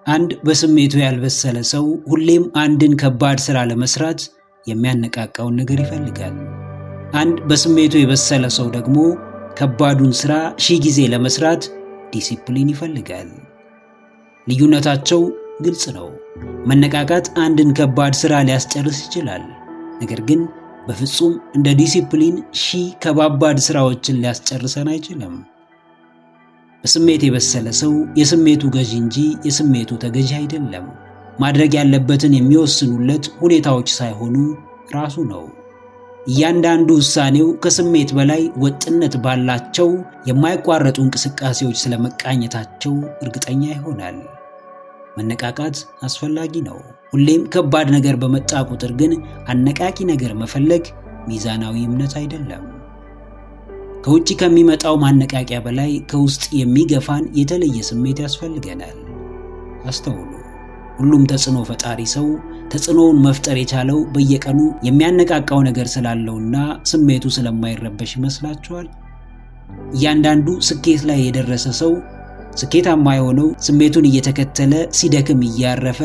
አንድ በስሜቱ ያልበሰለ ሰው ሁሌም አንድን ከባድ ሥራ ለመስራት የሚያነቃቃውን ነገር ይፈልጋል። አንድ በስሜቱ የበሰለ ሰው ደግሞ ከባዱን ሥራ ሺህ ጊዜ ለመስራት ዲሲፕሊን ይፈልጋል። ልዩነታቸው ግልጽ ነው። መነቃቃት አንድን ከባድ ሥራ ሊያስጨርስ ይችላል፣ ነገር ግን በፍጹም እንደ ዲሲፕሊን ሺህ ከባባድ ሥራዎችን ሊያስጨርሰን አይችልም። በስሜት የበሰለ ሰው የስሜቱ ገዢ እንጂ የስሜቱ ተገዢ አይደለም። ማድረግ ያለበትን የሚወስኑለት ሁኔታዎች ሳይሆኑ ራሱ ነው። እያንዳንዱ ውሳኔው ከስሜት በላይ ወጥነት ባላቸው የማይቋረጡ እንቅስቃሴዎች ስለመቃኘታቸው እርግጠኛ ይሆናል። መነቃቃት አስፈላጊ ነው። ሁሌም ከባድ ነገር በመጣ ቁጥር ግን አነቃቂ ነገር መፈለግ ሚዛናዊ እምነት አይደለም። ከውጭ ከሚመጣው ማነቃቂያ በላይ ከውስጥ የሚገፋን የተለየ ስሜት ያስፈልገናል። አስተውሉ። ሁሉም ተጽዕኖ ፈጣሪ ሰው ተጽዕኖውን መፍጠር የቻለው በየቀኑ የሚያነቃቃው ነገር ስላለውና ስሜቱ ስለማይረበሽ ይመስላችኋል? እያንዳንዱ ስኬት ላይ የደረሰ ሰው ስኬታማ የሆነው ስሜቱን እየተከተለ ሲደክም እያረፈ፣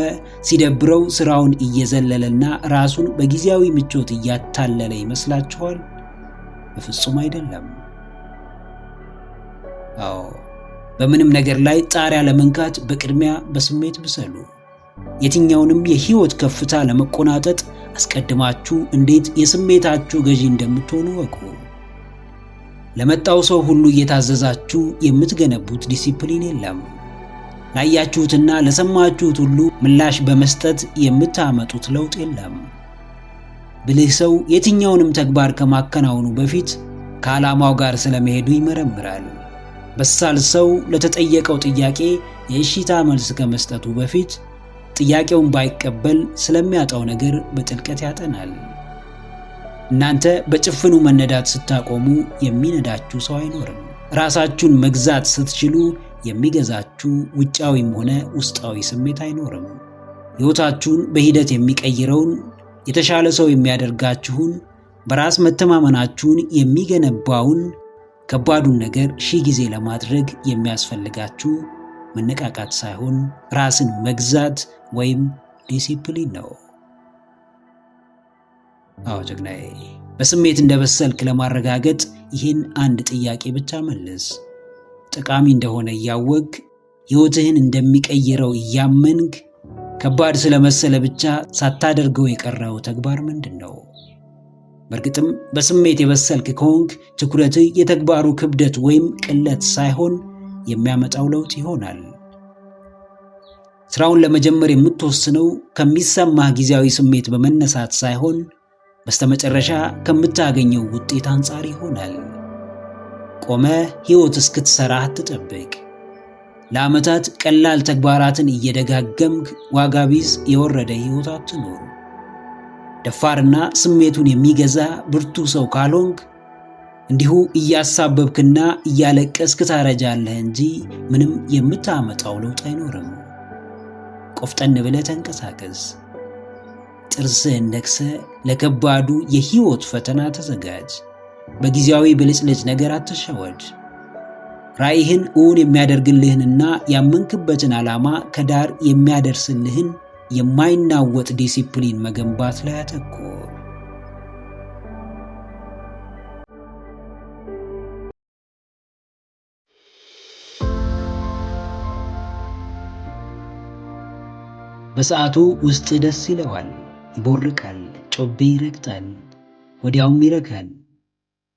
ሲደብረው ስራውን እየዘለለና ራሱን በጊዜያዊ ምቾት እያታለለ ይመስላችኋል? በፍጹም አይደለም። አዎ፣ በምንም ነገር ላይ ጣሪያ ለመንካት በቅድሚያ በስሜት ብሰሉ። የትኛውንም የህይወት ከፍታ ለመቆናጠጥ አስቀድማችሁ እንዴት የስሜታችሁ ገዢ እንደምትሆኑ ወቁ። ለመጣው ሰው ሁሉ እየታዘዛችሁ የምትገነቡት ዲሲፕሊን የለም። ላያችሁትና ለሰማችሁት ሁሉ ምላሽ በመስጠት የምታመጡት ለውጥ የለም። ብልህ ሰው የትኛውንም ተግባር ከማከናወኑ በፊት ከዓላማው ጋር ስለመሄዱ ይመረምራል። በሳል ሰው ለተጠየቀው ጥያቄ የእሺታ መልስ ከመስጠቱ በፊት ጥያቄውን ባይቀበል ስለሚያጣው ነገር በጥልቀት ያጠናል። እናንተ በጭፍኑ መነዳት ስታቆሙ የሚነዳችሁ ሰው አይኖርም። ራሳችሁን መግዛት ስትችሉ የሚገዛችሁ ውጫዊም ሆነ ውስጣዊ ስሜት አይኖርም። ሕይወታችሁን በሂደት የሚቀይረውን፣ የተሻለ ሰው የሚያደርጋችሁን፣ በራስ መተማመናችሁን የሚገነባውን ከባዱን ነገር ሺህ ጊዜ ለማድረግ የሚያስፈልጋችሁ መነቃቃት ሳይሆን ራስን መግዛት ወይም ዲሲፕሊን ነው። አዎ ጀግናዬ፣ በስሜት እንደበሰልክ ለማረጋገጥ ይህን አንድ ጥያቄ ብቻ መልስ። ጠቃሚ እንደሆነ እያወቅ ሕይወትህን እንደሚቀይረው እያመንክ ከባድ ስለመሰለ ብቻ ሳታደርገው የቀረው ተግባር ምንድን ነው? በእርግጥም በስሜት የበሰልክ ከሆንክ ትኩረትህ የተግባሩ ክብደት ወይም ቅለት ሳይሆን የሚያመጣው ለውጥ ይሆናል። ስራውን ለመጀመር የምትወስነው ከሚሰማህ ጊዜያዊ ስሜት በመነሳት ሳይሆን በስተመጨረሻ ከምታገኘው ውጤት አንጻር ይሆናል። ቆመህ ሕይወት እስክትሰራ አትጠብቅ። ለዓመታት ቀላል ተግባራትን እየደጋገምክ ዋጋ ቢስ የወረደ ሕይወት አትኖር። ደፋርና ስሜቱን የሚገዛ ብርቱ ሰው ካልሆንክ እንዲሁ እያሳበብክና እያለቀስክ ታረጃለህ እንጂ ምንም የምታመጣው ለውጥ አይኖርም። ቆፍጠን ብለህ ተንቀሳቀስ። ጥርስህን ነክሰህ ለከባዱ የሕይወት ፈተና ተዘጋጅ። በጊዜያዊ ብልጭልጭ ነገር አትሸወድ። ራዕይህን እውን የሚያደርግልህንና ያመንክበትን ዓላማ ከዳር የሚያደርስልህን የማይናወጥ ዲሲፕሊን መገንባት ላይ አተኩር። በሰዓቱ ውስጥ ደስ ይለዋል፣ ይቦርቃል፣ ጮቤ ይረግጣል፣ ወዲያውም ይረካል።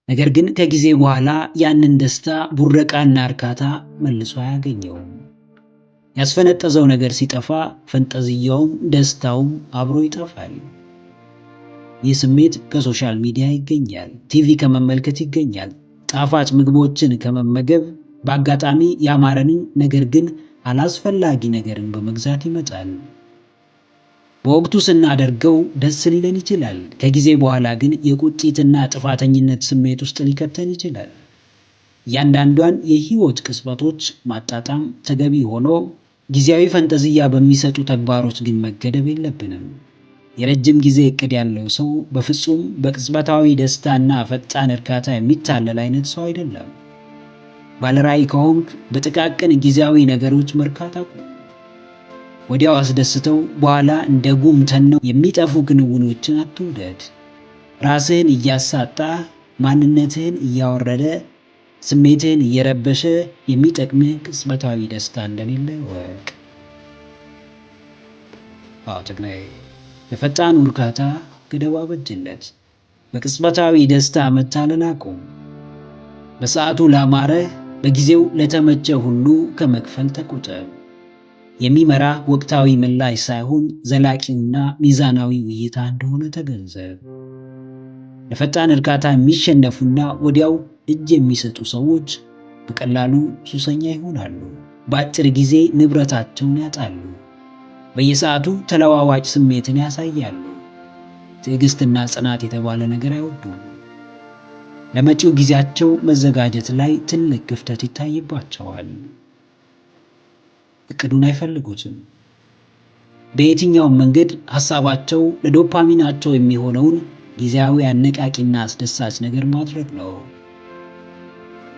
ነገር ግን ከጊዜ በኋላ ያንን ደስታ፣ ቡረቃና እርካታ መልሶ አያገኘውም። ያስፈነጠዘው ነገር ሲጠፋ ፈንጠዝያውም ደስታውም አብሮ ይጠፋል። ይህ ስሜት ከሶሻል ሚዲያ ይገኛል፣ ቲቪ ከመመልከት ይገኛል፣ ጣፋጭ ምግቦችን ከመመገብ፣ በአጋጣሚ ያማረንን ነገር ግን አላስፈላጊ ነገርን በመግዛት ይመጣል። በወቅቱ ስናደርገው ደስ ሊለን ይችላል። ከጊዜ በኋላ ግን የቁጭትና ጥፋተኝነት ስሜት ውስጥ ሊከተን ይችላል። እያንዳንዷን የህይወት ቅጽበቶች ማጣጣም ተገቢ ሆኖ ጊዜያዊ ፈንጠዝያ በሚሰጡ ተግባሮች ግን መገደብ የለብንም። የረጅም ጊዜ እቅድ ያለው ሰው በፍጹም በቅጽበታዊ ደስታና ፈጣን እርካታ የሚታለል አይነት ሰው አይደለም። ባለራዕይ ከሆንክ በጥቃቅን ጊዜያዊ ነገሮች መርካት አቁም። ወዲያው አስደስተው በኋላ እንደ ጉም ተነው የሚጠፉ ክንውኖችን አትውደድ። ራስህን እያሳጣ ማንነትህን እያወረደ ስሜትህን እየረበሸ የሚጠቅምህ ቅጽበታዊ ደስታ እንደሌለ እወቅ። ጀግናዬ፣ ለፈጣን እርካታ ገደብ አበጅለት። በቅጽበታዊ ደስታ መታለል አቁም። በሰዓቱ ላማረህ በጊዜው ለተመቸ ሁሉ ከመክፈል ተቆጠብ። የሚመራ ወቅታዊ ምላሽ ሳይሆን ዘላቂውና ሚዛናዊ ውይይታ እንደሆነ ተገንዘብ። ለፈጣን እርካታ የሚሸነፉና ወዲያው እጅ የሚሰጡ ሰዎች በቀላሉ ሱሰኛ ይሆናሉ። በአጭር ጊዜ ንብረታቸውን ያጣሉ። በየሰዓቱ ተለዋዋጭ ስሜትን ያሳያሉ። ትዕግስትና ጽናት የተባለ ነገር አይወዱም። ለመጪው ጊዜያቸው መዘጋጀት ላይ ትልቅ ክፍተት ይታይባቸዋል። እቅዱን አይፈልጉትም። በየትኛውም መንገድ ሐሳባቸው ለዶፓሚናቸው የሚሆነውን ጊዜያዊ አነቃቂና አስደሳች ነገር ማድረግ ነው።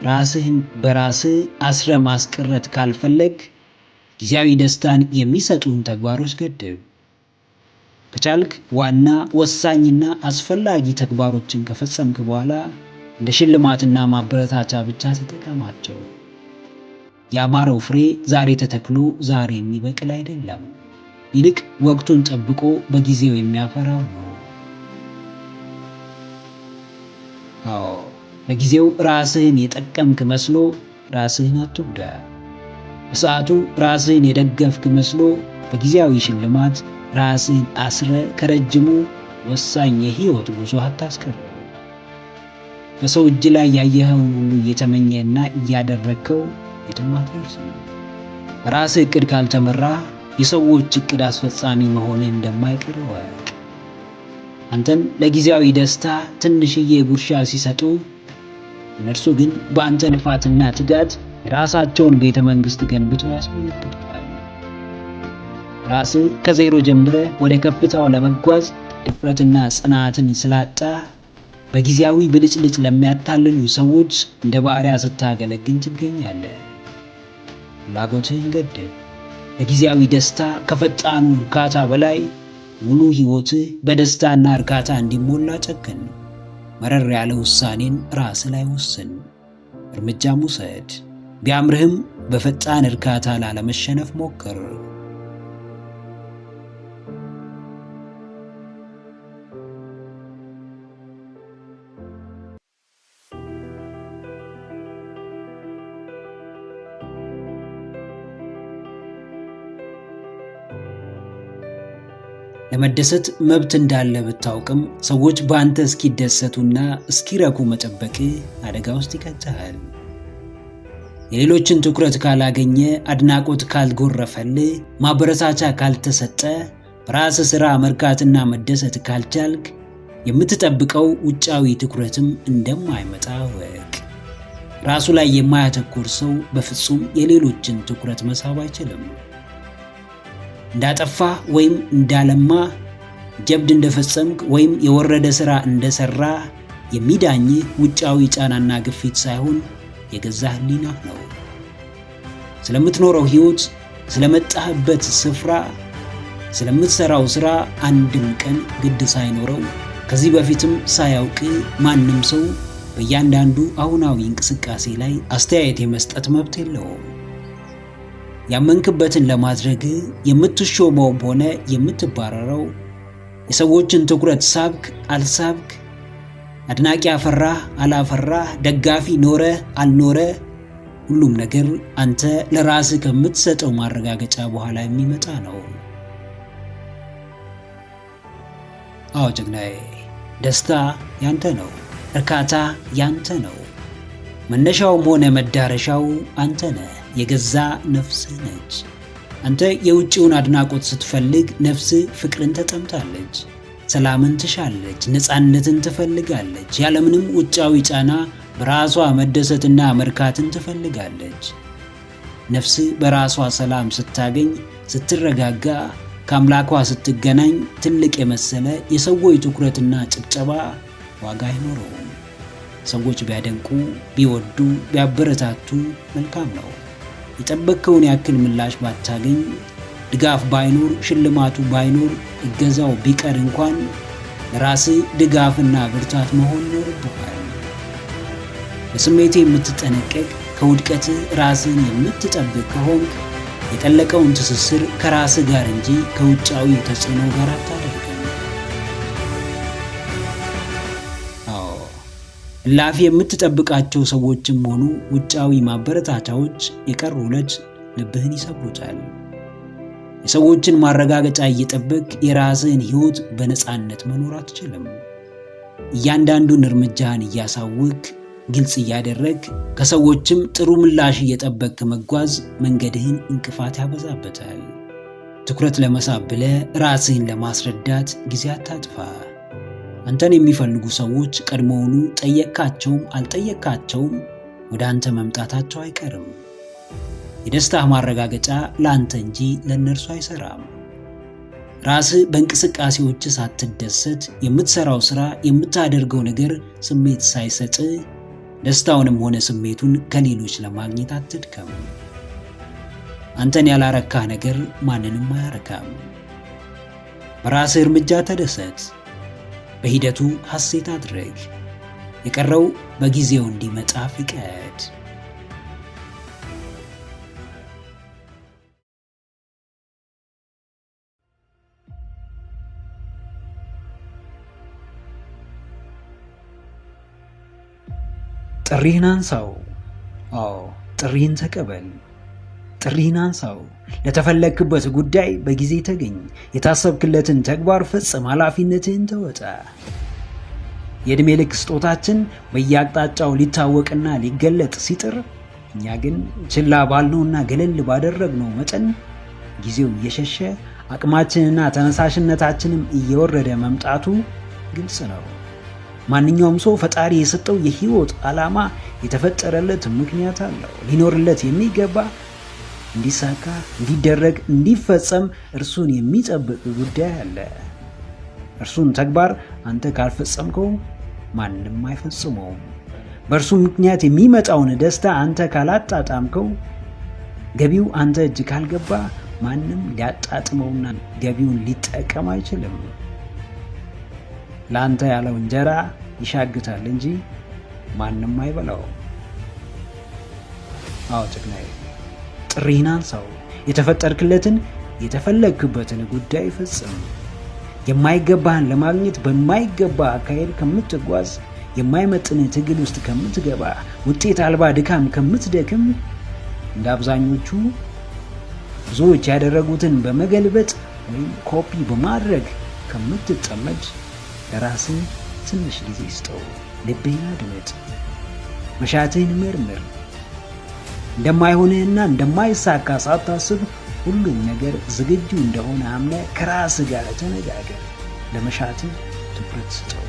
ራስህን በራስህ አስረ ማስቀረት ካልፈለግ ጊዜያዊ ደስታን የሚሰጡን ተግባሮች ገድብ። ከቻልክ ዋና ወሳኝና አስፈላጊ ተግባሮችን ከፈጸምክ በኋላ እንደ ሽልማትና ማበረታቻ ብቻ ተጠቀማቸው። ያማረው ፍሬ ዛሬ ተተክሎ ዛሬ የሚበቅል አይደለም። ይልቅ ወቅቱን ጠብቆ በጊዜው የሚያፈራው ነው። በጊዜው ራስህን የጠቀምክ መስሎ ራስህን አትጉዳ። በሰዓቱ ራስህን የደገፍክ መስሎ በጊዜያዊ ሽልማት ራስህን አስረ ከረጅሙ ወሳኝ የህይወት ጉዞ አታስቀር። በሰው እጅ ላይ ያየኸውን ሁሉ እየተመኘና እያደረግከው የትም አትደርስም። በራስህ እቅድ ካልተመራ የሰዎች እቅድ አስፈጻሚ መሆንህ እንደማይቀር እወቅ። አንተን ለጊዜያዊ ደስታ ትንሽዬ ጉርሻ ሲሰጡ፣ እነርሱ ግን በአንተ ልፋትና ትጋት የራሳቸውን ቤተ መንግሥት ገንብተው ያስመለክቱታል። ራስህ ከዜሮ ጀምረህ ወደ ከፍታው ለመጓዝ ድፍረትና ጽናትን ስላጣ በጊዜያዊ ብልጭልጭ ለሚያታልሉ ሰዎች እንደ ባሪያ ስታገለግል ትገኛለህ። ፍላጎትህን ገድብ። ለጊዜያዊ ደስታ ከፈጣኑ እርካታ በላይ ሙሉ ሕይወትህ በደስታና እርካታ እንዲሞላ ጨክን። መረር ያለ ውሳኔን ራስህ ላይ ወስን። እርምጃም ውሰድ። ቢያምርህም በፈጣን እርካታ ላለመሸነፍ ሞክር። ለመደሰት መብት እንዳለ ብታውቅም ሰዎች በአንተ እስኪደሰቱና እስኪረኩ መጠበቅ አደጋ ውስጥ ይከተሃል። የሌሎችን ትኩረት ካላገኘ፣ አድናቆት ካልጎረፈልህ፣ ማበረታቻ ካልተሰጠ፣ በራስ ሥራ መርካትና መደሰት ካልቻልክ የምትጠብቀው ውጫዊ ትኩረትም እንደማይመጣ ወቅ። ራሱ ላይ የማያተኩር ሰው በፍጹም የሌሎችን ትኩረት መሳብ አይችልም። እንዳጠፋ ወይም እንዳለማ፣ ጀብድ እንደፈጸምክ ወይም የወረደ ሥራ እንደሰራ የሚዳኝህ ውጫዊ ጫናና ግፊት ሳይሆን የገዛ ሕሊናህ ነው። ስለምትኖረው ሕይወት፣ ስለመጣህበት ስፍራ፣ ስለምትሰራው ሥራ አንድም ቀን ግድ ሳይኖረው ከዚህ በፊትም ሳያውቅ ማንም ሰው በእያንዳንዱ አሁናዊ እንቅስቃሴ ላይ አስተያየት የመስጠት መብት የለውም። ያመንክበትን ለማድረግ የምትሾመውም ሆነ የምትባረረው፣ የሰዎችን ትኩረት ሳብክ አልሳብክ፣ አድናቂ አፈራህ አላፈራህ፣ ደጋፊ ኖረ አልኖረ፣ ሁሉም ነገር አንተ ለራስህ ከምትሰጠው ማረጋገጫ በኋላ የሚመጣ ነው። ጀግናዬ፣ ደስታ ያንተ ነው። እርካታ ያንተ ነው። መነሻውም ሆነ መዳረሻው አንተ ነህ። የገዛ ነፍስህ ነች። አንተ የውጭውን አድናቆት ስትፈልግ ነፍስህ ፍቅርን ተጠምታለች፣ ሰላምን ትሻለች፣ ነፃነትን ትፈልጋለች። ያለምንም ውጫዊ ጫና በራሷ መደሰትና መርካትን ትፈልጋለች። ነፍስህ በራሷ ሰላም ስታገኝ፣ ስትረጋጋ፣ ከአምላኳ ስትገናኝ ትልቅ የመሰለ የሰዎች ትኩረትና ጭብጨባ ዋጋ አይኖረውም። ሰዎች ቢያደንቁ፣ ቢወዱ፣ ቢያበረታቱ መልካም ነው። የጠበቅከውን ያክል ምላሽ ባታገኝ ድጋፍ ባይኖር፣ ሽልማቱ ባይኖር፣ እገዛው ቢቀር እንኳን ለራስህ ድጋፍና ብርታት መሆን ይኖርብሃል። በስሜት የምትጠነቀቅ፣ ከውድቀትህ ራስህን የምትጠብቅ ከሆንክ የጠለቀውን ትስስር ከራስህ ጋር እንጂ ከውጫዊ ተጽዕኖ ጋር አታደርግም። እላፊ የምትጠብቃቸው ሰዎችም ሆኑ ውጫዊ ማበረታቻዎች የቀሩ ዕለት ልብህን ይሰብሩታል። የሰዎችን ማረጋገጫ እየጠበቅ የራስህን ሕይወት በነፃነት መኖር አትችልም። እያንዳንዱን እርምጃህን እያሳወቅ ግልጽ እያደረግ ከሰዎችም ጥሩ ምላሽ እየጠበቅ መጓዝ መንገድህን እንቅፋት ያበዛበታል። ትኩረት ለመሳብ ብለህ ራስህን ለማስረዳት ጊዜ አታጥፋ። አንተን የሚፈልጉ ሰዎች ቀድሞውኑ ጠየቅካቸውም አልጠየቅካቸውም ወደ አንተ መምጣታቸው አይቀርም። የደስታህ ማረጋገጫ ለአንተ እንጂ ለእነርሱ አይሰራም። ራስህ በእንቅስቃሴዎች ሳትደሰት የምትሰራው ሥራ፣ የምታደርገው ነገር ስሜት ሳይሰጥህ ደስታውንም ሆነ ስሜቱን ከሌሎች ለማግኘት አትድከም። አንተን ያላረካህ ነገር ማንንም አያረካም። በራስህ እርምጃ ተደሰት። በሂደቱ ሐሴት አድርግ። የቀረው በጊዜው እንዲመጣ ፍቀድ። ጥሪህን አንሳው። አዎ፣ ጥሪህን ተቀበል። ጥሪህን አንሳው። ለተፈለግክበት ጉዳይ በጊዜ ተገኝ። የታሰብክለትን ተግባር ፈጽም። ኃላፊነትህን ተወጣ። የዕድሜ ልክ ስጦታችን በየአቅጣጫው ሊታወቅና ሊገለጥ ሲጥር፣ እኛ ግን ችላ ባልነውና ገለል ባደረግነው መጠን ጊዜው እየሸሸ አቅማችንና ተነሳሽነታችንም እየወረደ መምጣቱ ግልጽ ነው። ማንኛውም ሰው ፈጣሪ የሰጠው የህይወት ዓላማ የተፈጠረለት ምክንያት አለው። ሊኖርለት የሚገባ እንዲሳካ፣ እንዲደረግ፣ እንዲፈጸም እርሱን የሚጠብቅ ጉዳይ አለ። እርሱን ተግባር አንተ ካልፈጸምከው ማንም አይፈጽመውም። በእርሱ ምክንያት የሚመጣውን ደስታ አንተ ካላጣጣምከው፣ ገቢው አንተ እጅ ካልገባ ማንም ሊያጣጥመውና ገቢውን ሊጠቀም አይችልም። ለአንተ ያለው እንጀራ ይሻግታል እንጂ ማንም አይበላው። አዎ ጭቅናዬ፣ ጥሪህን አንሳው። የተፈጠርክለትን የተፈለግክበትን ጉዳይ ፈጽም። የማይገባህን ለማግኘት በማይገባ አካሄድ ከምትጓዝ፣ የማይመጥን ትግል ውስጥ ከምትገባ፣ ውጤት አልባ ድካም ከምትደክም፣ እንደ አብዛኞቹ ብዙዎች ያደረጉትን በመገልበጥ ወይም ኮፒ በማድረግ ከምትጠመድ ለራስህ ትንሽ ጊዜ ስጠው። ልብህን አድምጥ። መሻትህን መርምር። እንደማይሆንህና እንደማይሳካ ሳታስብ ሁሉም ነገር ዝግጁ እንደሆነ አምነህ ከራስህ ጋር ተነጋገር። ለመሻትህ ትኩረት ስጠው።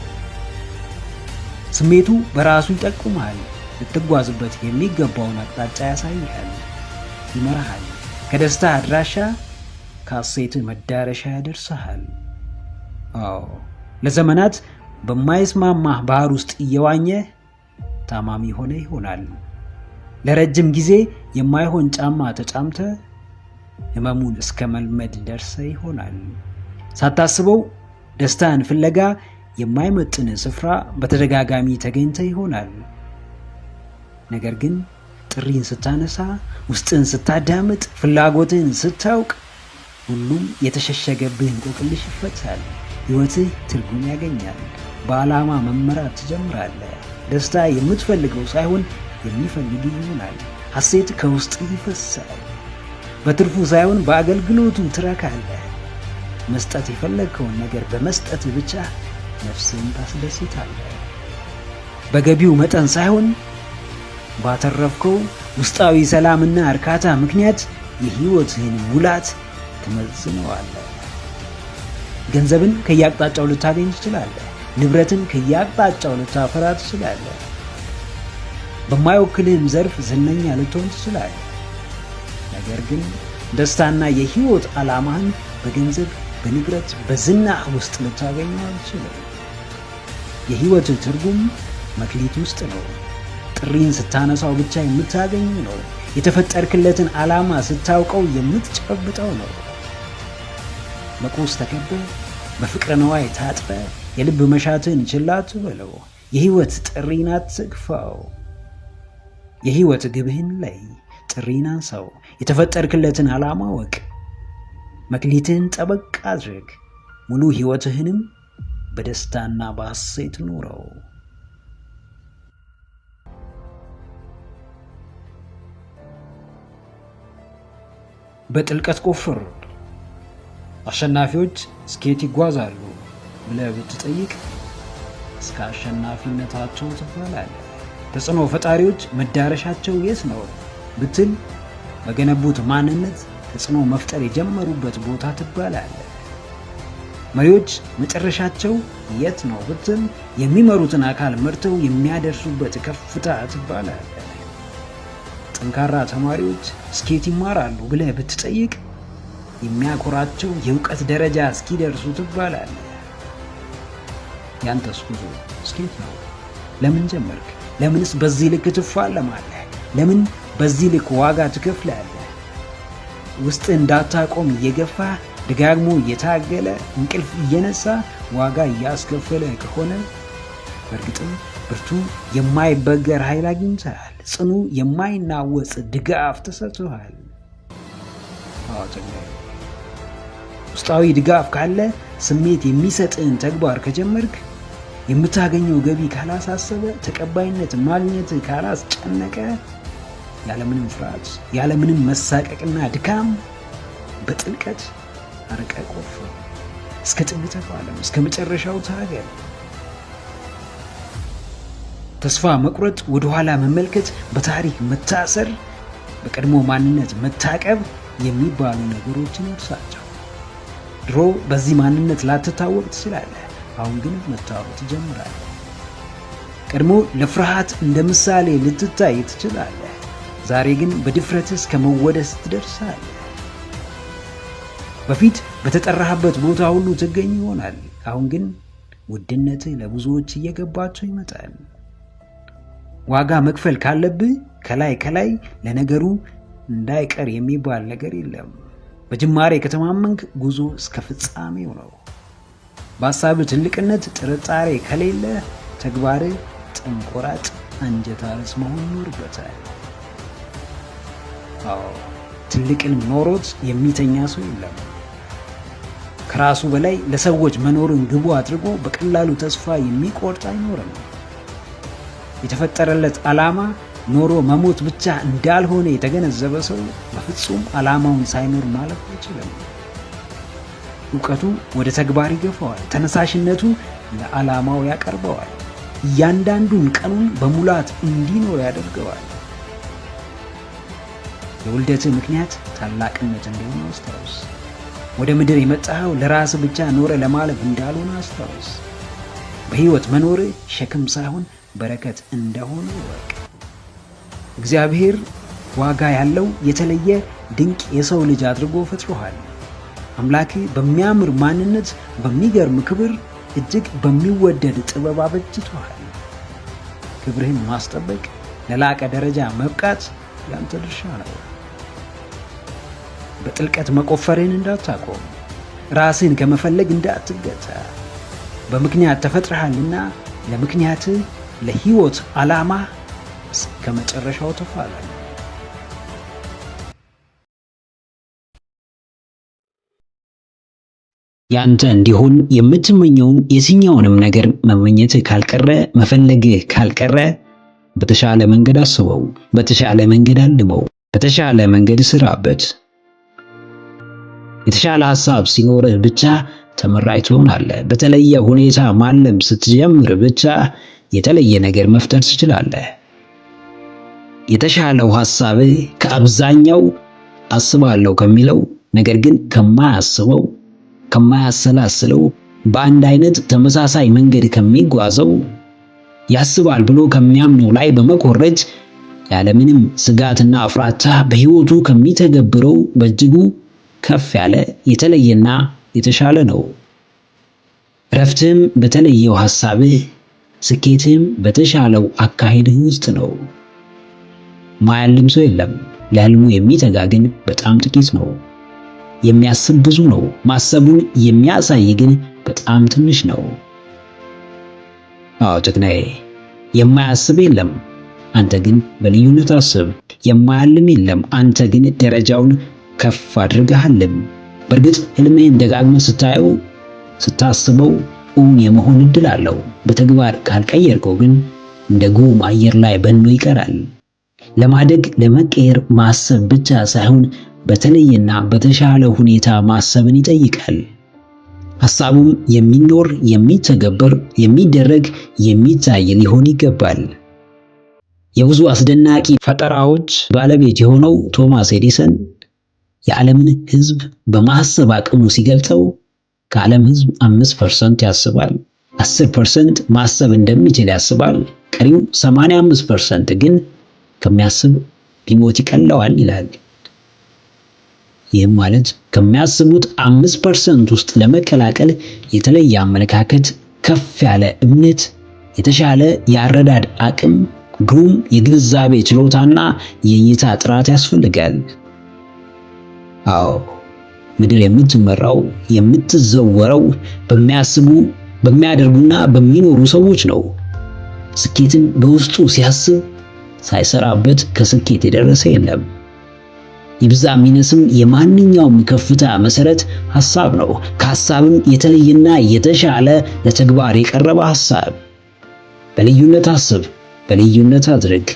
ስሜቱ በራሱ ይጠቁምሃል። ልትጓዝበት የሚገባውን አቅጣጫ ያሳይሃል፣ ይመራሃል። ከደስታ አድራሻ ከሐሴትህ መዳረሻ ያደርስሃል። አዎ፣ ለዘመናት በማይስማማህ ባህር ውስጥ እየዋኘህ ታማሚ ሆነ ይሆናል። ለረጅም ጊዜ የማይሆን ጫማ ተጫምተ ህመሙን እስከ መልመድ ደርሰ ይሆናል። ሳታስበው ደስታን ፍለጋ የማይመጥን ስፍራ በተደጋጋሚ ተገኝተ ይሆናል። ነገር ግን ጥሪን ስታነሳ፣ ውስጥን ስታዳምጥ፣ ፍላጎትን ስታውቅ ሁሉም የተሸሸገብህ እንቆቅልሽ ይፈታል። ሕይወትህ ትርጉም ያገኛል። በዓላማ መመራት ትጀምራለህ። ደስታ የምትፈልገው ሳይሆን የሚፈልግ ይሆናል። ሐሴት ከውስጥ ይፈሳል። በትርፉ ሳይሆን በአገልግሎቱ ትረካለህ። መስጠት የፈለግከውን ነገር በመስጠት ብቻ ነፍስን ታስደስታለህ። በገቢው መጠን ሳይሆን ባተረፍከው ውስጣዊ ሰላምና እርካታ ምክንያት የሕይወትህን ሙላት ትመዝነዋለህ። ገንዘብን ከየአቅጣጫው ልታገኝ ትችላለህ። ንብረትን ከየአቅጣጫው ልታፈራ ትችላለህ። በማይወክልህም ዘርፍ ዝነኛ ልትሆን ትችላለህ። ነገር ግን ደስታና የሕይወት ዓላማህን በገንዘብ፣ በንብረት፣ በዝናህ ውስጥ ልታገኘው አትችልም። የሕይወት ትርጉም መክሊት ውስጥ ነው። ጥሪን ስታነሳው ብቻ የምታገኘው ነው። የተፈጠርክለትን ዓላማ ስታውቀው የምትጨብጠው ነው። በቁስ ተከበ በፍቅረ ነዋይ ታጥበ የልብ መሻትን ችላ አትበለው። የህይወት ጥሪን አትግፋው። የህይወት ግብህን ላይ ጥሪን አንሳው። የተፈጠርክለትን ዓላማ ወቅ። መክሊትህን ጠበቅ አድርግ። ሙሉ ህይወትህንም በደስታና በሐሴት ኑረው። በጥልቀት ቆፍር። አሸናፊዎች ስኬት ይጓዛሉ ብለህ ብትጠይቅ እስከ አሸናፊነታቸው ትባላለህ። ተጽዕኖ ፈጣሪዎች መዳረሻቸው የት ነው ብትል በገነቡት ማንነት ተጽዕኖ መፍጠር የጀመሩበት ቦታ ትባላለህ። መሪዎች መጨረሻቸው የት ነው ብትል የሚመሩትን አካል መርተው የሚያደርሱበት ከፍታ ትባላለህ። ጠንካራ ተማሪዎች ስኬት ይማራሉ ብለህ ብትጠይቅ የሚያኮራቸው የእውቀት ደረጃ እስኪደርሱ ትባላለህ። ያንተስ ጉዞ ስኬት ነው? ለምን ጀመርክ? ለምንስ በዚህ ልክ ትፋለማለህ? ለምን በዚህ ልክ ዋጋ ትከፍላለህ? ውስጥ እንዳታቆም እየገፋ ደጋግሞ እየታገለ እንቅልፍ እየነሳ ዋጋ እያስከፈለ ከሆነ በእርግጥም ብርቱ የማይበገር ኃይል አግኝተሃል። ጽኑ የማይናወጽ ድጋፍ ተሰጥቶሃል። ውስጣዊ ድጋፍ ካለ፣ ስሜት የሚሰጥን ተግባር ከጀመርክ፣ የምታገኘው ገቢ ካላሳሰበ፣ ተቀባይነት ማግኘት ካላስጨነቀ፣ ያለምንም ፍርሃት ያለምንም መሳቀቅና ድካም በጥልቀት አርቀ ቆፍር። እስከ ጥግ ተፋለም፣ እስከ መጨረሻው ታገል። ተስፋ መቁረጥ፣ ወደኋላ መመልከት፣ በታሪክ መታሰር፣ በቀድሞ ማንነት መታቀብ የሚባሉ ነገሮችን እርሳቸው። ድሮ በዚህ ማንነት ላትታወቅ ትችላለህ። አሁን ግን መታወቅ ትጀምራለህ። ቀድሞ ለፍርሃት እንደ ምሳሌ ልትታይ ትችላለህ። ዛሬ ግን በድፍረት እስከ መወደስ ትደርሳለህ። በፊት በተጠራህበት ቦታ ሁሉ ትገኝ ይሆናል። አሁን ግን ውድነትህ ለብዙዎች እየገባቸው ይመጣል። ዋጋ መክፈል ካለብህ ከላይ ለነገሩ እንዳይቀር የሚባል ነገር የለም። በጅማሬ ከተማመንክ ጉዞ እስከ ፍጻሜው ነው። በሀሳብህ ትልቅነት ጥርጣሬ ከሌለ ተግባርህ ጥንቆራጭ አንጀት አርስ መሆን ይኖርበታል። ትልቅን ኖሮት የሚተኛ ሰው የለም። ከራሱ በላይ ለሰዎች መኖርን ግቡ አድርጎ በቀላሉ ተስፋ የሚቆርጥ አይኖርም። የተፈጠረለት ዓላማ ኖሮ መሞት ብቻ እንዳልሆነ የተገነዘበ ሰው በፍጹም ዓላማውን ሳይኖር ማለፍ አይችልም። እውቀቱ ወደ ተግባር ይገፋዋል። ተነሳሽነቱ ለዓላማው ያቀርበዋል። እያንዳንዱን ቀኑን በሙላት እንዲኖር ያደርገዋል። የውልደትህ ምክንያት ታላቅነት እንደሆነ አስታውስ። ወደ ምድር የመጣኸው ለራስ ብቻ ኖረ ለማለፍ እንዳልሆነ አስታውስ። በሕይወት መኖር ሸክም ሳይሆን በረከት እንደሆነ ይወቅ። እግዚአብሔር ዋጋ ያለው የተለየ ድንቅ የሰው ልጅ አድርጎ ፈጥሮሃል። አምላክ በሚያምር ማንነት፣ በሚገርም ክብር፣ እጅግ በሚወደድ ጥበብ አበጅቶሃል። ክብርህን ማስጠበቅ፣ ለላቀ ደረጃ መብቃት ያንተ ድርሻ ነው። በጥልቀት መቆፈርህን እንዳታቆም፣ ራስህን ከመፈለግ እንዳትገታ። በምክንያት ተፈጥረሃልና ለምክንያትህ ለሕይወት ዓላማ እስከ መጨረሻው ተፋለም። ያንተ እንዲሆን የምትመኘውን የትኛውንም ነገር መመኘትህ ካልቀረ፣ መፈለግህ ካልቀረ፣ በተሻለ መንገድ አስበው፣ በተሻለ መንገድ አልመው፣ በተሻለ መንገድ ስራበት። የተሻለ ሐሳብ ሲኖርህ ብቻ ተመራጭ ትሆናለህ። በተለየ ሁኔታ ማለም ስትጀምር ብቻ የተለየ ነገር መፍጠር ትችላለህ። የተሻለው ሐሳብህ ከአብዛኛው አስባለሁ ከሚለው ነገር ግን ከማያስበው፣ ከማያሰላስለው፣ በአንድ አይነት ተመሳሳይ መንገድ ከሚጓዘው፣ ያስባል ብሎ ከሚያምነው ላይ በመኮረጅ ያለምንም ስጋትና ፍራቻ በሕይወቱ ከሚተገብረው በእጅጉ ከፍ ያለ የተለየና የተሻለ ነው። እረፍትም በተለየው ሐሳብህ፣ ስኬትም በተሻለው አካሄድህ ውስጥ ነው። ማያልም ሰው የለም፣ ለህልሙ የሚተጋ ግን በጣም ጥቂት ነው። የሚያስብ ብዙ ነው። ማሰቡን የሚያሳይ ግን በጣም ትንሽ ነው። አዎ ጀግናዬ፣ የማያስብ የለም፣ አንተ ግን በልዩነት አስብ። የማያልም የለም፣ አንተ ግን ደረጃውን ከፍ አድርገሃልም። በእርግጥ ህልምህን ደጋግመህ ስታየው ስታስበው እውን የመሆን እድል አለው። በተግባር ካልቀየርከው ግን እንደ ጉም አየር ላይ በኖ ይቀራል። ለማደግ ለመቀየር ማሰብ ብቻ ሳይሆን በተለየና በተሻለ ሁኔታ ማሰብን ይጠይቃል። ሐሳቡም የሚኖር የሚተገበር የሚደረግ የሚታይ ሊሆን ይገባል። የብዙ አስደናቂ ፈጠራዎች ባለቤት የሆነው ቶማስ ኤዲሰን የዓለምን ሕዝብ በማሰብ አቅሙ ሲገልጸው ከዓለም ሕዝብ 5% ያስባል፣ 10% ማሰብ እንደሚችል ያስባል፣ ቀሪው 85% ግን ከሚያስብ ቢሞት ይቀለዋል ይላል። ይህም ማለት ከሚያስቡት 5% ውስጥ ለመቀላቀል የተለየ አመለካከት፣ ከፍ ያለ እምነት፣ የተሻለ የአረዳድ አቅም፣ ግሩም የግንዛቤ ችሎታና የእይታ ጥራት ያስፈልጋል። አዎ ምድር የምትመራው የምትዘወረው በሚያስቡ በሚያደርጉና በሚኖሩ ሰዎች ነው። ስኬትን በውስጡ ሲያስብ ሳይሰራበት ከስኬት የደረሰ የለም። ይብዛም ይነስም የማንኛውም ከፍታ መሰረት ሐሳብ ነው። ከሐሳብም የተለየና የተሻለ ለተግባር የቀረበ ሐሳብ። በልዩነት አስብ፣ በልዩነት አድርግ፣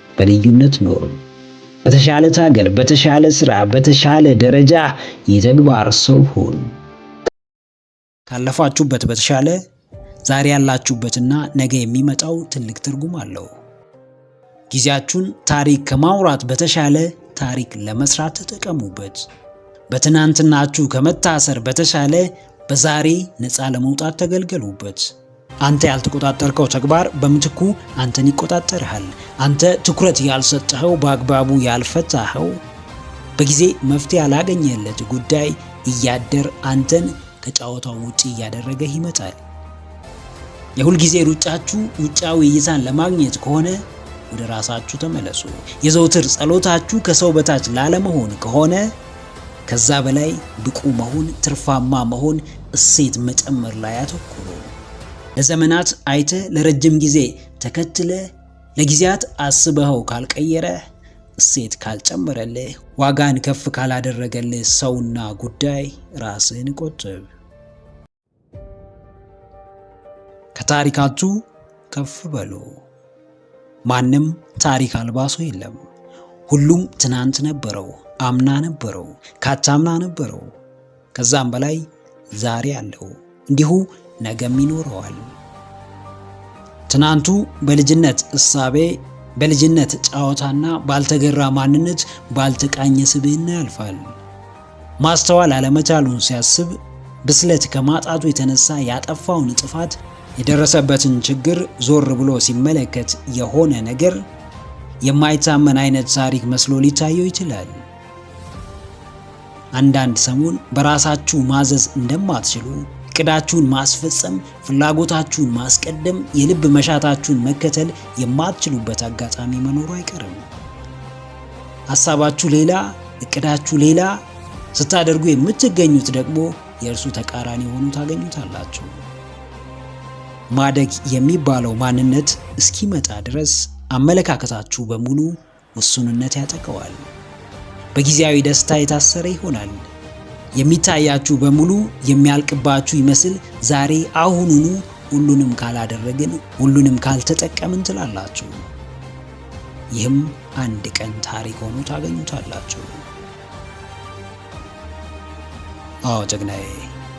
በልዩነት ኖር። በተሻለ ታገል፣ በተሻለ ስራ፣ በተሻለ ደረጃ የተግባር ሰው ሁን። ካለፋችሁበት በተሻለ ዛሬ ያላችሁበትና ነገ የሚመጣው ትልቅ ትርጉም አለው። ጊዜያችሁን ታሪክ ከማውራት በተሻለ ታሪክ ለመስራት ተጠቀሙበት። በትናንትናችሁ ከመታሰር በተሻለ በዛሬ ነፃ ለመውጣት ተገልገሉበት። አንተ ያልተቆጣጠርከው ተግባር በምትኩ አንተን ይቆጣጠርሃል። አንተ ትኩረት ያልሰጠኸው፣ በአግባቡ ያልፈታኸው፣ በጊዜ መፍትሄ ያላገኘለት ጉዳይ እያደር አንተን ከጨዋታው ውጪ እያደረገህ ይመጣል። የሁልጊዜ ሩጫችሁ ውጫዊ እይታን ለማግኘት ከሆነ ወደ ራሳችሁ ተመለሱ። የዘውትር ጸሎታችሁ ከሰው በታች ላለመሆን ከሆነ ከዛ በላይ ብቁ መሆን፣ ትርፋማ መሆን፣ እሴት መጨመር ላይ አተኩሩ። ለዘመናት አይተ ለረጅም ጊዜ ተከትለ ለጊዜያት አስበኸው ካልቀየረ፣ እሴት ካልጨመረልህ፣ ዋጋን ከፍ ካላደረገልህ ሰውና ጉዳይ ራስህን ቆጥብ። ከታሪካችሁ ከፍ በሉ። ማንም ታሪክ አልባ ሰው የለም። ሁሉም ትናንት ነበረው፣ አምና ነበረው፣ ካቻምና ነበረው፣ ከዛም በላይ ዛሬ አለው፣ እንዲሁ ነገም ይኖረዋል። ትናንቱ በልጅነት እሳቤ፣ በልጅነት ጨዋታና ባልተገራ ማንነት፣ ባልተቃኘ ስብዕና ያልፋል። ማስተዋል አለመቻሉን ሲያስብ ብስለት ከማጣቱ የተነሳ ያጠፋውን ጥፋት፣ የደረሰበትን ችግር ዞር ብሎ ሲመለከት የሆነ ነገር የማይታመን አይነት ታሪክ መስሎ ሊታየው ይችላል። አንዳንድ ሰሞን በራሳችሁ ማዘዝ እንደማትችሉ፣ እቅዳችሁን ማስፈጸም፣ ፍላጎታችሁን ማስቀደም፣ የልብ መሻታችሁን መከተል የማትችሉበት አጋጣሚ መኖሩ አይቀርም። ሐሳባችሁ ሌላ፣ እቅዳችሁ ሌላ፣ ስታደርጉ የምትገኙት ደግሞ የእርሱ ተቃራኒ ሆኖ ታገኙታላችሁ። ማደግ የሚባለው ማንነት እስኪመጣ ድረስ አመለካከታችሁ በሙሉ ውሱንነት ያጠቀዋል። በጊዜያዊ ደስታ የታሰረ ይሆናል። የሚታያችሁ በሙሉ የሚያልቅባችሁ ይመስል ዛሬ አሁኑኑ ሁሉንም ካላደረግን፣ ሁሉንም ካልተጠቀምን ትላላችሁ። ይህም አንድ ቀን ታሪክ ሆኖ ታገኙታላችሁ። አዎ ጀግናዬ፣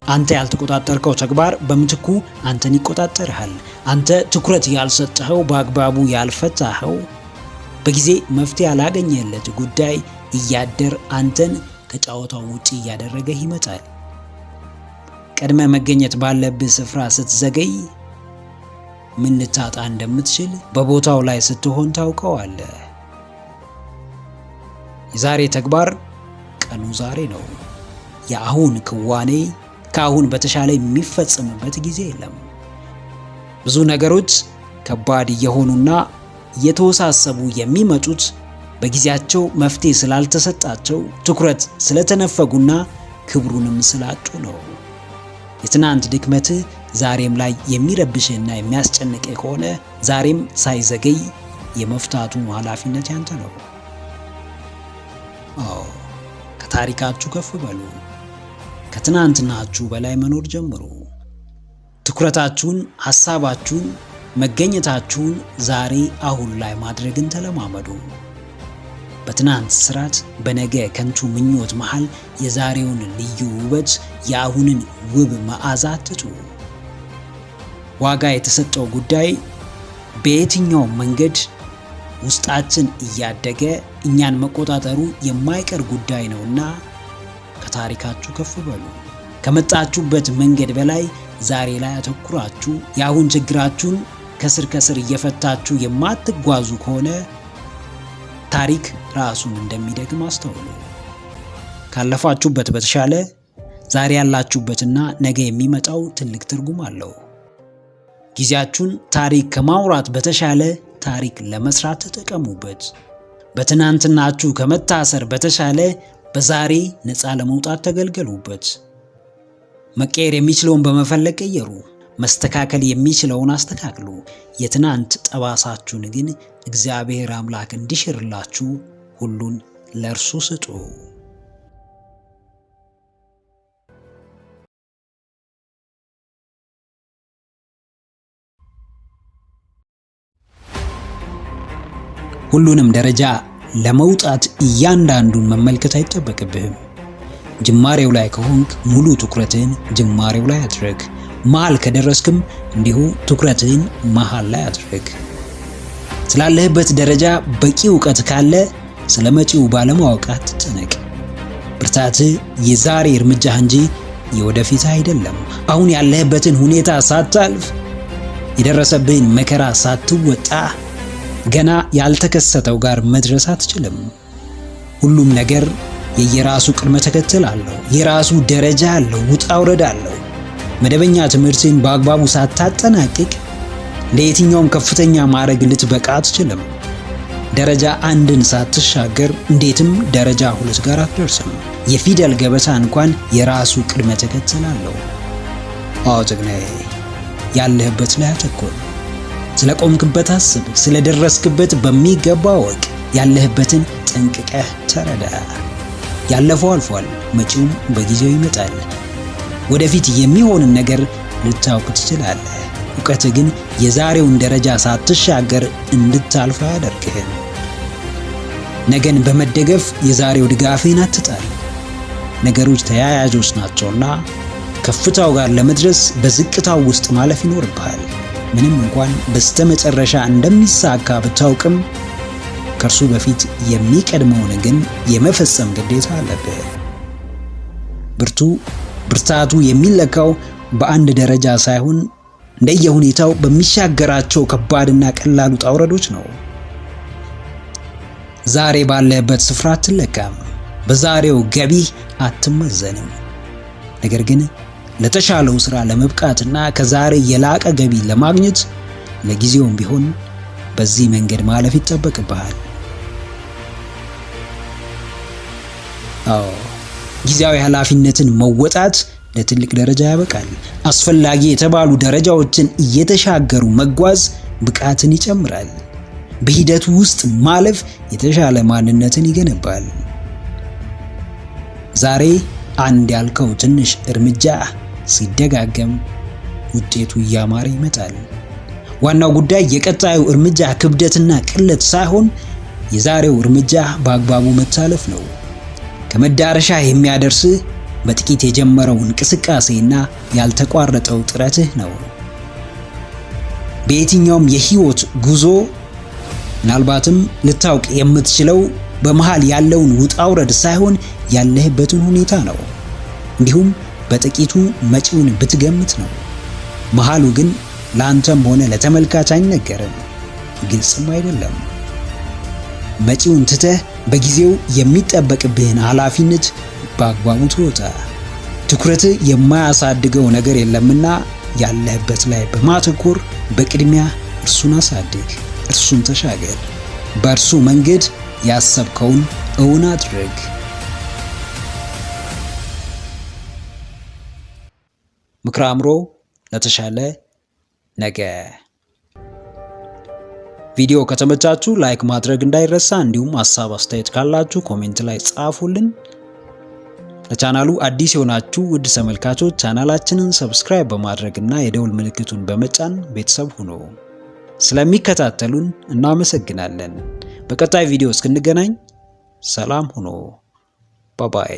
አንተ ያልተቆጣጠርከው ተግባር በምትኩ አንተን ይቆጣጠርሃል። አንተ ትኩረት ያልሰጠኸው፣ በአግባቡ ያልፈታኸው፣ በጊዜ መፍትሄ ያላገኘለት ጉዳይ እያደር አንተን ከጨዋታው ውጪ እያደረገህ ይመጣል። ቀድመ መገኘት ባለብህ ስፍራ ስትዘገይ ምን ልታጣ እንደምትችል በቦታው ላይ ስትሆን ታውቀዋለህ። የዛሬ ተግባር ቀኑ ዛሬ ነው። የአሁን ክዋኔ ከአሁን በተሻለ የሚፈጸምበት ጊዜ የለም። ብዙ ነገሮች ከባድ እየሆኑና እየተወሳሰቡ የሚመጡት በጊዜያቸው መፍትሄ ስላልተሰጣቸው፣ ትኩረት ስለተነፈጉና ክብሩንም ስላጡ ነው። የትናንት ድክመትህ ዛሬም ላይ የሚረብሽህና የሚያስጨንቅህ ከሆነ ዛሬም ሳይዘገይ የመፍታቱ ኃላፊነት ያንተ ነው። አዎ፣ ከታሪካችሁ ከፍ በሉ። ከትናንትናችሁ በላይ መኖር ጀምሩ። ትኩረታችሁን፣ ሐሳባችሁን፣ መገኘታችሁን ዛሬ አሁን ላይ ማድረግን ተለማመዱ። በትናንት ስራት፣ በነገ ከንቱ ምኞት መሃል የዛሬውን ልዩ ውበት፣ የአሁንን ውብ መዓዛ አትጡ። ዋጋ የተሰጠው ጉዳይ በየትኛውም መንገድ ውስጣችን እያደገ እኛን መቆጣጠሩ የማይቀር ጉዳይ ነውና ከታሪካችሁ ከፍ በሉ። ከመጣችሁበት መንገድ በላይ ዛሬ ላይ አተኩራችሁ የአሁን ችግራችሁን ከስር ከስር እየፈታችሁ የማትጓዙ ከሆነ ታሪክ ራሱን እንደሚደግም አስተውሉ። ካለፋችሁበት በተሻለ ዛሬ ያላችሁበትና ነገ የሚመጣው ትልቅ ትርጉም አለው። ጊዜያችሁን ታሪክ ከማውራት በተሻለ ታሪክ ለመስራት ተጠቀሙበት። በትናንትናችሁ ከመታሰር በተሻለ በዛሬ ነፃ ለመውጣት ተገልገሉበት። መቀየር የሚችለውን በመፈለግ ቀየሩ። መስተካከል የሚችለውን አስተካክሉ። የትናንት ጠባሳችሁን ግን እግዚአብሔር አምላክ እንዲሽርላችሁ ሁሉን ለእርሱ ስጡ። ሁሉንም ደረጃ ለመውጣት እያንዳንዱን መመልከት አይጠበቅብህም። ጅማሬው ላይ ከሆንክ ሙሉ ትኩረትህን ጅማሬው ላይ አድርግ። መሃል ከደረስክም እንዲሁ ትኩረትህን መሃል ላይ አድርግ። ስላለህበት ደረጃ በቂ ዕውቀት ካለ ስለ መጪው ባለማወቅ አትጨነቅ። ብርታትህ የዛሬ እርምጃህ እንጂ የወደፊት አይደለም። አሁን ያለህበትን ሁኔታ ሳታልፍ፣ የደረሰብህን መከራ ሳትወጣ ገና ያልተከሰተው ጋር መድረስ አትችልም። ሁሉም ነገር የየራሱ ቅድመ ተከተል አለው፣ የራሱ ደረጃ አለው፣ ውጣ ውረድ አለው። መደበኛ ትምህርትን በአግባቡ ሳታጠናቅቅ ለየትኛውም ከፍተኛ ማዕረግ ልትበቃ አትችልም። ደረጃ አንድን ሳትሻገር እንዴትም ደረጃ 2 ጋር አትደርስም። የፊደል ገበታ እንኳን የራሱ ቅድመ ተከተል አለው። አዎ ጀግናዬ፣ ያለህበት ላይ አተኩር። ስለቆምክበት አስብ። ስለደረስክበት በሚገባ ወቅ። ያለህበትን ጠንቅቀህ ተረዳ። ያለፈው አልፏል፣ መጪውም በጊዜው ይመጣል። ወደፊት የሚሆንን ነገር ልታውቅ ትችላለህ። ዕውቀትህ ግን የዛሬውን ደረጃ ሳትሻገር እንድታልፍ አያደርግህም። ነገን በመደገፍ የዛሬው ድጋፍህን አትጣል። ነገሮች ተያያዦች ናቸውና ከፍታው ጋር ለመድረስ በዝቅታው ውስጥ ማለፍ ይኖርብሃል። ምንም እንኳን በስተመጨረሻ እንደሚሳካ ብታውቅም ከእርሱ በፊት የሚቀድመውን ግን የመፈጸም ግዴታ አለብህ። ብርታቱ የሚለካው በአንድ ደረጃ ሳይሆን እንደየሁኔታው በሚሻገራቸው ከባድና ቀላል ውጣ ውረዶች ነው። ዛሬ ባለህበት ስፍራ አትለካም፣ በዛሬው ገቢህ አትመዘንም። ነገር ግን ለተሻለው ስራ ለመብቃትና ከዛሬ የላቀ ገቢ ለማግኘት ለጊዜውም ቢሆን በዚህ መንገድ ማለፍ ይጠበቅብሃል። አዎ፣ ጊዜያዊ ኃላፊነትን መወጣት ለትልቅ ደረጃ ያበቃል። አስፈላጊ የተባሉ ደረጃዎችን እየተሻገሩ መጓዝ ብቃትን ይጨምራል። በሂደቱ ውስጥ ማለፍ የተሻለ ማንነትን ይገነባል። ዛሬ አንድ ያልከው ትንሽ እርምጃ ሲደጋገም ውጤቱ እያማረ ይመጣል። ዋናው ጉዳይ የቀጣዩ እርምጃ ክብደትና ቅለት ሳይሆን የዛሬው እርምጃ በአግባቡ መታለፍ ነው። ከመዳረሻ የሚያደርስህ በጥቂት የጀመረው እንቅስቃሴና ያልተቋረጠው ጥረትህ ነው። በየትኛውም የህይወት ጉዞ ምናልባትም ልታውቅ የምትችለው በመሃል ያለውን ውጣ ውረድ ሳይሆን ያለህበትን ሁኔታ ነው። እንዲሁም በጥቂቱ መጪውን ብትገምት ነው። መሃሉ ግን ለአንተም ሆነ ለተመልካች አይነገርም፣ ግልጽም አይደለም። መጪውን ትተህ በጊዜው የሚጠበቅብህን ኃላፊነት በአግባቡ ትወጣ። ትኩረትህ የማያሳድገው ነገር የለምና ያለህበት ላይ በማተኮር በቅድሚያ እርሱን አሳድግ፣ እርሱን ተሻገር። በእርሱ መንገድ ያሰብከውን እውን አድርግ። ምክረ አእምሮ ለተሻለ ነገ። ቪዲዮ ከተመቻችሁ ላይክ ማድረግ እንዳይረሳ፣ እንዲሁም ሐሳብ አስተያየት ካላችሁ ኮሜንት ላይ ጻፉልን። ለቻናሉ አዲስ የሆናችሁ ውድ ተመልካቾች ቻናላችንን ሰብስክራይብ በማድረግና የደውል ምልክቱን በመጫን ቤተሰብ ሁኑ። ስለሚከታተሉን እናመሰግናለን። በቀጣይ ቪዲዮ እስክንገናኝ ሰላም ሁኑ። ባባይ